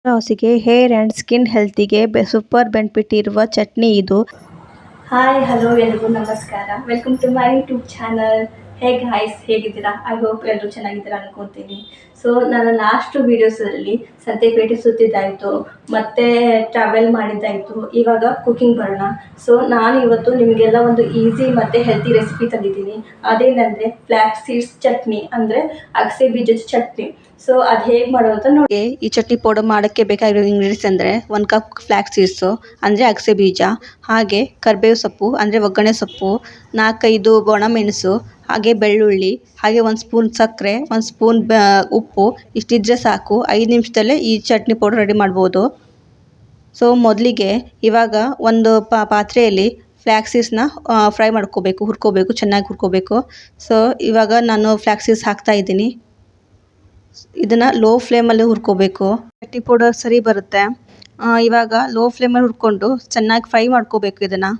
ಲಾಸಿಗೆ hair and skin ಹೆಲ್ತಿಗೆ super benefit ಇರುವ ಚಟ್ನಿ ಇದು. ಹಾಯ್ ಹಲೋ ಎಲ್ರಿಗೂ ನಮಸ್ಕಾರ. Welcome to my YouTube channel. ಹೇಗಿದ್ದೀರಾ? ಐ ಹೋಪ್ ಎಲ್ಲರೂ ಚೆನ್ನಾಗಿದ್ದೀರಾ ಅನ್ಕೊತೀನಿ. ಸೊ ನಾನು ಲಾಸ್ಟ್ ವೀಡಿಯೋಸಲ್ಲಿ ಸಂತೆಪೇಟೆ ಸುತ್ತಿದ್ದಾಯಿತು, ಮತ್ತು ಟ್ರಾವೆಲ್ ಮಾಡಿದ್ದಾಯಿತು. ಇವಾಗ ಕುಕಿಂಗ್ ಬರೋಣ. ಸೊ ನಾನು ಇವತ್ತು ನಿಮಗೆಲ್ಲ ಒಂದು ಈಸಿ ಮತ್ತು ಹೆಲ್ತಿ ರೆಸಿಪಿ ತಂದಿದ್ದೀನಿ. ಅದೇನಂದರೆ ಫ್ಲ್ಯಾಕ್ಸ್ ಸೀಡ್ಸ್ ಚಟ್ನಿ, ಅಂದರೆ ಅಗಸೆ ಬೀಜದ ಚಟ್ನಿ. ಸೊ ಅದು ಹೇಗೆ ಮಾಡೋದು ಅಂತ ನೋಡಿ. ಈ ಚಟ್ನಿ ಪೌಡರ್ ಮಾಡೋಕ್ಕೆ ಬೇಕಾಗಿರೋ ಇಂಗ್ರೀಡಿಯೆಂಟ್ಸ್ ಅಂದರೆ 1 ಕಪ್ ಫ್ಲ್ಯಾಕ್ಸ್ ಸೀಡ್ಸು ಅಂದರೆ ಅಗಸೆ ಬೀಜ, ಹಾಗೆ ಕರಿಬೇವು ಸೊಪ್ಪು ಅಂದರೆ ಒಗ್ಗರಣೆ ಸೊಪ್ಪು, 4-5 ಒಣಮೆಣಸು, ಹಾಗೆ ಬೆಳ್ಳುಳ್ಳಿ, ಹಾಗೆ 1 ಸ್ಪೂನ್ ಸಕ್ಕರೆ, 1 ಸ್ಪೂನ್ ಉಪ್ಪು. ಇಷ್ಟಿದ್ರೆ ಸಾಕು. 5 ನಿಮಿಷದಲ್ಲೇ ಈ ಚಟ್ನಿ ಪೌಡರ್ ರೆಡಿ ಮಾಡ್ಬೋದು. ಸೊ ಮೊದಲಿಗೆ ಇವಾಗ ಒಂದು ಪಾತ್ರೆಯಲ್ಲಿ ಫ್ಲ್ಯಾಕ್ಸ್ ಸೀಡ್ಸ್ನ ಫ್ರೈ ಮಾಡ್ಕೋಬೇಕು, ಹುರ್ಕೋಬೇಕು, ಚೆನ್ನಾಗಿ ಹುರ್ಕೋಬೇಕು. ಸೊ ಇವಾಗ ನಾನು ಫ್ಲ್ಯಾಕ್ಸ್ ಸೀಡ್ಸ್ ಹಾಕ್ತಾ ಇದ್ದೀನಿ. ಇದನ್ನು ಲೋ ಫ್ಲೇಮಲ್ಲಿ ಹುರ್ಕೋಬೇಕು. ಚಟ್ನಿ ಪೌಡರ್ ಸರಿ ಬರುತ್ತೆ. ಇವಾಗ ಲೋ ಫ್ಲೇಮಲ್ಲಿ ಹುರ್ಕೊಂಡು ಚೆನ್ನಾಗಿ ಫ್ರೈ ಮಾಡ್ಕೋಬೇಕು ಇದನ್ನು.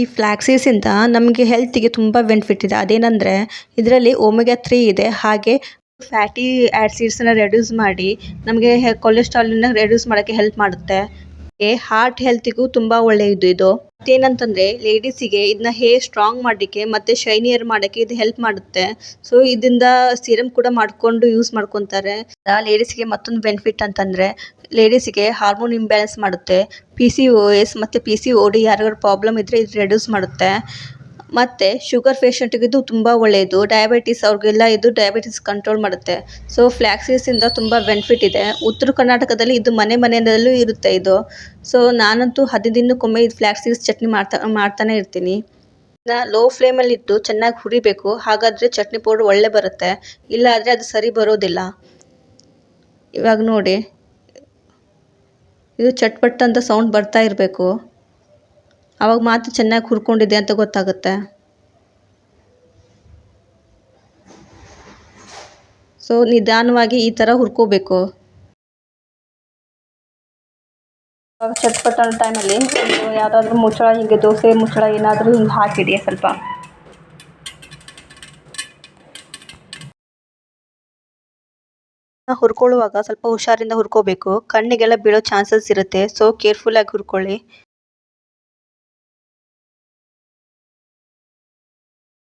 ಈ ಫ್ಲ್ಯಾಕ್ಸ್ ಸೀಡ್ಸಿಂದ ನಮಗೆ ಹೆಲ್ತಿಗೆ ತುಂಬ ಬೆನಿಫಿಟ್ ಇದೆ. ಅದೇನೆಂದರೆ ಇದರಲ್ಲಿ ಒಮೆಗಾ 3 ಇದೆ, ಹಾಗೆ ಫ್ಯಾಟಿ ಆ್ಯಸಿಡ್ಸನ್ನು ರೆಡ್ಯೂಸ್ ಮಾಡಿ ನಮಗೆ ಕೊಲೆಸ್ಟ್ರಾಲನ್ನ ರೆಡ್ಯೂಸ್ ಮಾಡೋಕ್ಕೆ ಹೆಲ್ಪ್ ಮಾಡುತ್ತೆ. ಹಾರ್ಟ್ ಹೆಲ್ತಿಗೂ ತುಂಬ ಒಳ್ಳೆಯದು ಇದು. ಮತ್ತೇನಂತಂದರೆ ಲೇಡೀಸಿಗೆ ಇದನ್ನ ಹೇರ್ ಸ್ಟ್ರಾಂಗ್ ಮಾಡಲಿಕ್ಕೆ ಮತ್ತು ಶೈನಿಯರ್ ಮಾಡೋಕ್ಕೆ ಇದು ಹೆಲ್ಪ್ ಮಾಡುತ್ತೆ. ಸೊ ಇದರಿಂದ ಸೀರಮ್ ಕೂಡ ಮಾಡಿಕೊಂಡು ಯೂಸ್ ಮಾಡ್ಕೊತಾರೆ. ಲೇಡೀಸ್ಗೆ ಮತ್ತೊಂದು ಬೆನಿಫಿಟ್ ಅಂತಂದರೆ ಲೇಡೀಸಿಗೆ ಹಾರ್ಮೋನ್ ಇಂಬ್ಯಾಲೆನ್ಸ್ ಮಾಡುತ್ತೆ. PCOS ಮತ್ತು PCOD ಯಾರಿಗಾರು ಪ್ರಾಬ್ಲಮ್ ಇದ್ದರೆ ಇದು ರೆಡ್ಯೂಸ್ ಮಾಡುತ್ತೆ. ಮತ್ತು ಶುಗರ್ ಪೇಷಂಟಿಗೆ ಇದು ತುಂಬ ಒಳ್ಳೆಯದು. ಡಯಾಬಿಟಿಸ್ ಅವ್ರಿಗೆಲ್ಲ ಇದು ಡಯಾಬಿಟಿಸ್ ಕಂಟ್ರೋಲ್ ಮಾಡುತ್ತೆ. ಸೊ ಫ್ಲ್ಯಾಕ್ಸ್ ಸೀಡ್ಸಿಂದ ತುಂಬ ಬೆನಿಫಿಟ್ ಇದೆ. ಉತ್ತರ ಕರ್ನಾಟಕದಲ್ಲಿ ಇದು ಮನೆಯಲ್ಲೂ ಇರುತ್ತೆ ಇದು. ಸೊ ನಾನಂತೂ 15 ದಿನಕ್ಕೊಮ್ಮೆ ಇದು ಫ್ಲ್ಯಾಕ್ಸ್ ಸೀಡ್ಸ್ ಚಟ್ನಿ ಮಾಡ್ತಾನೆ ಇರ್ತೀನಿ. ಲೋ ಫ್ಲೇಮಲ್ಲಿಟ್ಟು ಚೆನ್ನಾಗಿ ಹುರಿಬೇಕು, ಹಾಗಾದರೆ ಚಟ್ನಿ ಪೌಡರ್ ಒಳ್ಳೆ ಬರುತ್ತೆ. ಇಲ್ಲ ಆದರೆ ಅದು ಸರಿ ಬರೋದಿಲ್ಲ. ಇವಾಗ ನೋಡಿ, ಇದು ಚಟ್ಪಟ್ ಅಂತ ಸೌಂಡ್ ಬರ್ತಾ ಇರಬೇಕು. ಆವಾಗ ಮಾತ್ರ ಚೆನ್ನಾಗಿ ಹುರ್ಕೊಂಡಿದೆ ಅಂತ ಗೊತ್ತಾಗುತ್ತೆ. ಸೊ ನಿಧಾನವಾಗಿ ಈ ಥರ ಹುರ್ಕೋಬೇಕು. ಚಟ್ಪಟ್ ಅನ್ನೋ ಟೈಮಲ್ಲಿ ಯಾವುದಾದ್ರೂ ಮುಚ್ಚಳ, ಹೀಗೆ ದೋಸೆ ಮುಚ್ಚಳ ಏನಾದರೂ ಹಿಂಗೆ ಹಾಕಿಡಿ ಸ್ವಲ್ಪ. ಹುರ್ಕೊಳ್ಳುವಾಗ ಸ್ವಲ್ಪ ಹುಷಾರಿಂದ ಹುರ್ಕೋಬೇಕು. ಕಣ್ಣಿಗೆಲ್ಲ ಬೀಳೋ ಚಾನ್ಸಸ್ ಇರುತ್ತೆ. ಸೊ ಕೇರ್ಫುಲ್ಲಾಗಿ ಹುರ್ಕೊಳ್ಳಿ.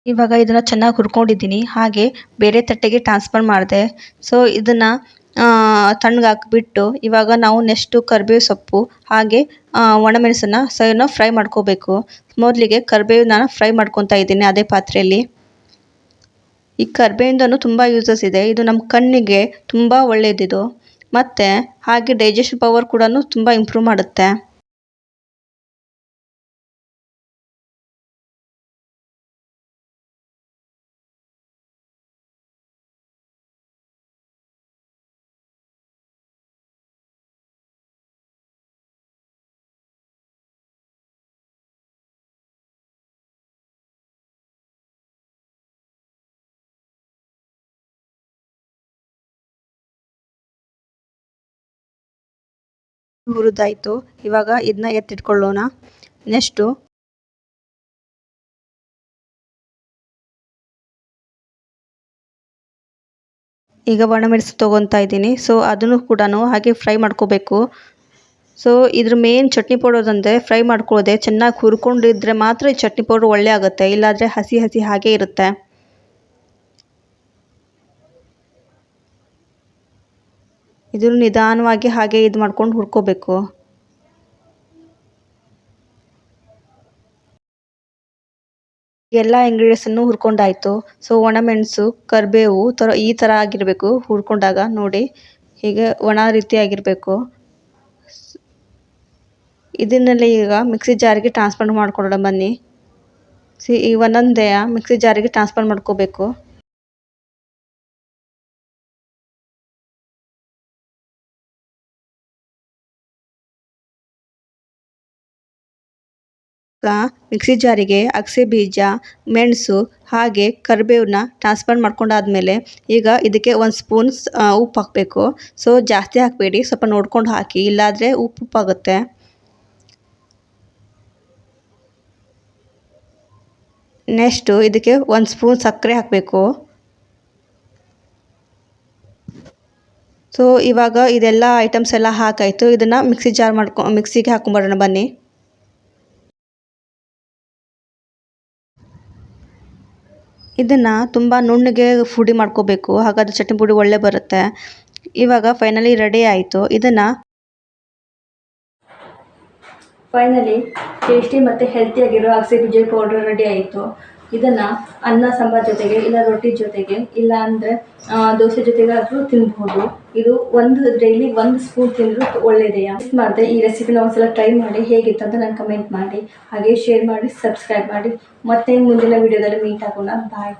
ಇವಾಗ ಇದನ್ನು ಚೆನ್ನಾಗಿ ಹುರ್ಕೊಂಡಿದ್ದೀನಿ. ಹಾಗೆ ಬೇರೆ ತಟ್ಟೆಗೆ ಟ್ರಾನ್ಸ್ಫರ್ ಮಾಡಿದೆ. ಸೊ ಇದನ್ನು ತಣ್ಣಗಾಕಿಬಿಟ್ಟು ಇವಾಗ ನಾವು ನೆಕ್ಸ್ಟು ಕರಿಬೇವು ಸೊಪ್ಪು, ಹಾಗೆ ಒಣಮೆಣಸನ್ನು ಫ್ರೈ ಮಾಡ್ಕೋಬೇಕು. ಮೊದಲಿಗೆ ಕರಿಬೇವನ್ನ ಫ್ರೈ ಮಾಡ್ಕೊತಾ ಇದ್ದೀನಿ ಅದೇ ಪಾತ್ರೆಯಲ್ಲಿ. ಈ ಕರಿಬೇವಿಂದನೂ ತುಂಬ ಯೂಸಸ್ ಇದೆ. ಇದು ನಮ್ಮ ಕಣ್ಣಿಗೆ ತುಂಬ ಒಳ್ಳೆಯದಿದು. ಮತ್ತು ಹಾಗೆ ಡೈಜೆಷನ್ ಪವರ್ ಕೂಡ ತುಂಬ ಇಂಪ್ರೂವ್ ಮಾಡುತ್ತೆ. ಹುರಿದಾಯಿತು. ಇವಾಗ ಇದನ್ನ ಎತ್ತಿಟ್ಕೊಳ್ಳೋಣ. ನೆಕ್ಸ್ಟು ಈಗ ಒಣಮೆಣಸು ತೊಗೊತಾ ಇದ್ದೀನಿ. ಸೊ ಅದನ್ನು ಕೂಡ ಹಾಗೆ ಫ್ರೈ ಮಾಡ್ಕೋಬೇಕು. ಸೊ ಇದ್ರ ಮೇನ್ ಚಟ್ನಿ ಪೌಡರ್ ಅಂದರೆ ಫ್ರೈ ಮಾಡ್ಕೊಳ್ಳೋದೆ. ಚೆನ್ನಾಗಿ ಹುರ್ಕೊಂಡಿದ್ರೆ ಮಾತ್ರ ಈ ಚಟ್ನಿ ಪೌಡರ್ ಒಳ್ಳೆ ಆಗುತ್ತೆ. ಇಲ್ಲಾಂದರೆ ಹಸಿ ಹಸಿ ಹಾಗೇ ಇರುತ್ತೆ. ಇದನ್ನು ನಿಧಾನವಾಗಿ ಹಾಗೆ ಇದು ಮಾಡ್ಕೊಂಡು ಹುರ್ಕೋಬೇಕು. ಎಲ್ಲ ಇಂಗ್ರೀಡಿಯೆಂಟ್ಸನ್ನು ಹುರ್ಕೊಂಡಾಯಿತು. ಸೊ ಒಣಮೆಣಸು, ಕರಿಬೇವು ಈ ಥರ ಆಗಿರಬೇಕು ಹುರ್ಕೊಂಡಾಗ. ನೋಡಿ, ಹೀಗೆ ಒಣ ರೀತಿ ಆಗಿರಬೇಕು. ಇದನ್ನೆಲ್ಲ ಈಗ ಮಿಕ್ಸಿ ಜಾರಿಗೆ ಟ್ರಾನ್ಸ್ಫರ್ ಮಾಡ್ಕೊಳ್ಳೋಣ ಬನ್ನಿ. ಈ ಒಂದೊಂದೇ ಮಿಕ್ಸಿ ಜಾರಿಗೆ ಟ್ರಾನ್ಸ್ಫರ್ ಮಾಡ್ಕೋಬೇಕು. ಮಿಕ್ಸಿ ಜಾರಿಗೆ ಅಗಸೆ ಬೀಜ, ಮೆಣಸು, ಹಾಗೆ ಕರಿಬೇವನ್ನ ಟ್ರಾನ್ಸ್ಫರ್ ಮಾಡ್ಕೊಂಡಾದ್ಮೇಲೆ ಈಗ ಇದಕ್ಕೆ 1 ಸ್ಪೂನ್ ಉಪ್ಪು ಹಾಕಬೇಕು. ಸೊ ಜಾಸ್ತಿ ಹಾಕಬೇಡಿ, ಸ್ವಲ್ಪ ನೋಡ್ಕೊಂಡು ಹಾಕಿ, ಇಲ್ಲಾಂದರೆ ಉಪ್ಪಾಗುತ್ತೆ. ನೆಕ್ಸ್ಟು ಇದಕ್ಕೆ 1 ಸ್ಪೂನ್ ಸಕ್ಕರೆ ಹಾಕಬೇಕು. ಸೊ ಇವಾಗ ಇದೆಲ್ಲ ಐಟಮ್ಸ್ ಎಲ್ಲ ಹಾಕಾಯಿತು. ಇದನ್ನು ಮಿಕ್ಸಿಗೆ ಹಾಕೊಂಬರೋಣ ಬನ್ನಿ. ಇದನ್ನು ತುಂಬ ನುಣ್ಣಗೆ ಪುಡಿ ಮಾಡ್ಕೋಬೇಕು, ಹಾಗಾದರೆ ಚಟ್ನಿ ಪುಡಿ ಒಳ್ಳೆ ಬರುತ್ತೆ. ಇವಾಗ ಫೈನಲಿ ರೆಡಿ ಆಯಿತು. ಫೈನಲಿ ಟೇಸ್ಟಿ ಮತ್ತು ಹೆಲ್ತಿಯಾಗಿರೋ ಅಗಸೆ ಬೀಜ ಪೌಡರ್ ರೆಡಿ ಆಯಿತು. ಇದನ್ನು ಅನ್ನ ಸಾಂಬಾರ್ ಜೊತೆಗೆ, ಇಲ್ಲ ರೊಟ್ಟಿ ಜೊತೆಗೆ, ಇಲ್ಲ ಅಂದರೆ ದೋಸೆ ಜೊತೆಗಾದರೂ ತಿನ್ಬೋದು. ಇದು ಡೈಲಿ 1 ಸ್ಪೂನ್ ತಿಂದರೂ ಒಳ್ಳೆಯದೆಯಾ. ಮಿಸ್ ಮಾಡಿದೆ ಈ ರೆಸಿಪಿನ ಒಂದ್ಸಲ ಟ್ರೈ ಮಾಡಿ, ಹೇಗಿತ್ತು ಅಂತ ನಾನು ಕಮೆಂಟ್ ಮಾಡಿ, ಹಾಗೆ ಶೇರ್ ಮಾಡಿ, ಸಬ್ಸ್ಕ್ರೈಬ್ ಮಾಡಿ. ಮತ್ತೆ ಮುಂದಿನ ವೀಡಿಯೋದಲ್ಲಿ ಮೀಟ್ ಆಗೋಣ. ಬಾಯ್.